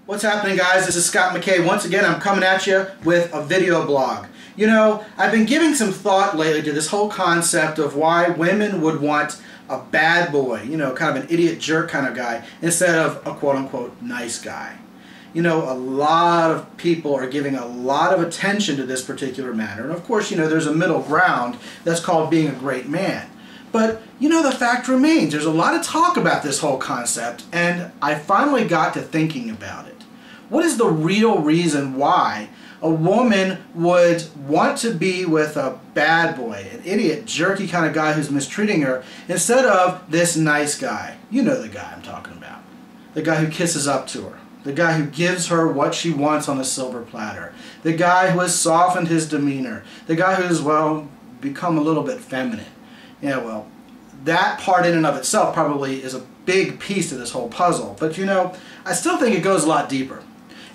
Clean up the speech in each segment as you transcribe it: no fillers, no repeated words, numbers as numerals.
What's happening, guys? This is Scott McKay. Once again, I'm coming at you with a video blog. You know, I've been giving some thought lately to this whole concept of why women would want a bad boy, you know, kind of an idiot jerk kind of guy, instead of a quote-unquote nice guy. You know, a lot of people are giving a lot of attention to this particular matter. And of course, you know, there's a middle ground that's called being a great man. But, you know, the fact remains, there's a lot of talk about this whole concept, and I finally got to thinking about it. What is the real reason why a woman would want to be with a bad boy, an idiot, jerky kind of guy who's mistreating her, instead of this nice guy? You know the guy I'm talking about. The guy who kisses up to her. The guy who gives her what she wants on a silver platter. The guy who has softened his demeanor. The guy who's, well, become a little bit feminine. Yeah, well, that part in and of itself probably is a big piece to this whole puzzle. But, you know, I still think it goes a lot deeper.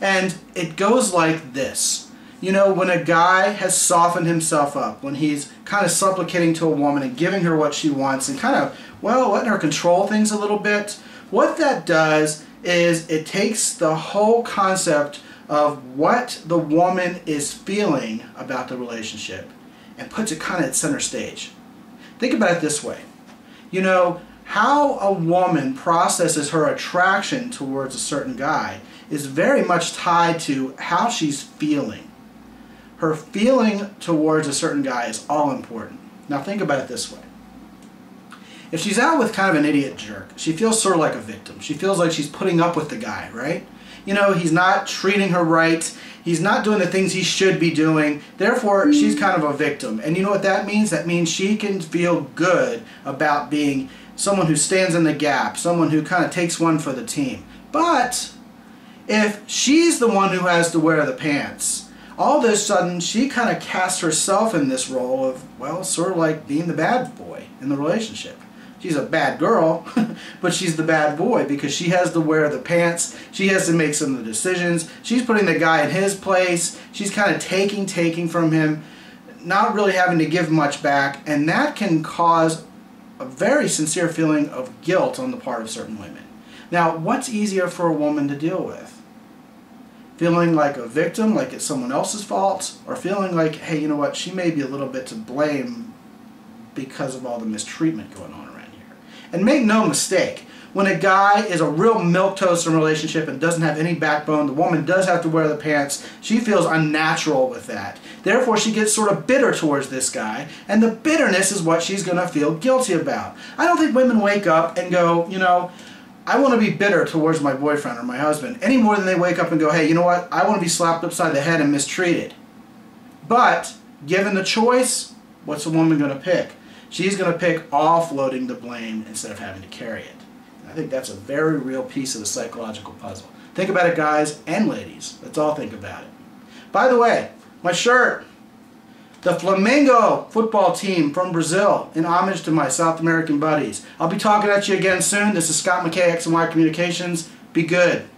And it goes like this. You know, when a guy has softened himself up, when he's kind of supplicating to a woman and giving her what she wants and kind of, well, letting her control things a little bit, what that does is it takes the whole concept of what the woman is feeling about the relationship and puts it kind of at center stage. Think about it this way. You know, how a woman processes her attraction towards a certain guy is very much tied to how she's feeling. Her feeling towards a certain guy is all important. Now think about it this way. If she's out with kind of an idiot jerk, she feels sort of like a victim. She feels like she's putting up with the guy, right? You know, he's not treating her right. He's not doing the things he should be doing. Therefore, she's kind of a victim. And you know what that means? That means she can feel good about being someone who stands in the gap, someone who kind of takes one for the team. But if she's the one who has to wear the pants, all of a sudden she kind of casts herself in this role of, well, sort of like being the bad boy in the relationship. She's a bad girl, but she's the bad boy because she has to wear the pants. She has to make some of the decisions. She's putting the guy in his place. She's kind of taking from him, not really having to give much back, and that can cause a very sincere feeling of guilt on the part of certain women. Now, what's easier for a woman to deal with? Feeling like a victim, like it's someone else's fault, or feeling like, hey, you know what, she may be a little bit to blame because of all the mistreatment going on around here. And make no mistake, when a guy is a real milquetoast in a relationship and doesn't have any backbone, the woman does have to wear the pants. She feels unnatural with that. Therefore, she gets sort of bitter towards this guy, and the bitterness is what she's going to feel guilty about. I don't think women wake up and go, you know, I want to be bitter towards my boyfriend or my husband any more than they wake up and go, hey, you know what, I want to be slapped upside the head and mistreated. But, given the choice, what's a woman going to pick? She's going to pick offloading the blame instead of having to carry it. And I think that's a very real piece of the psychological puzzle. Think about it, guys and ladies. Let's all think about it. By the way, my shirt, the Flamengo football team from Brazil, in homage to my South American buddies. I'll be talking at you again soon. This is Scott McKay, X&Y Communications. Be good.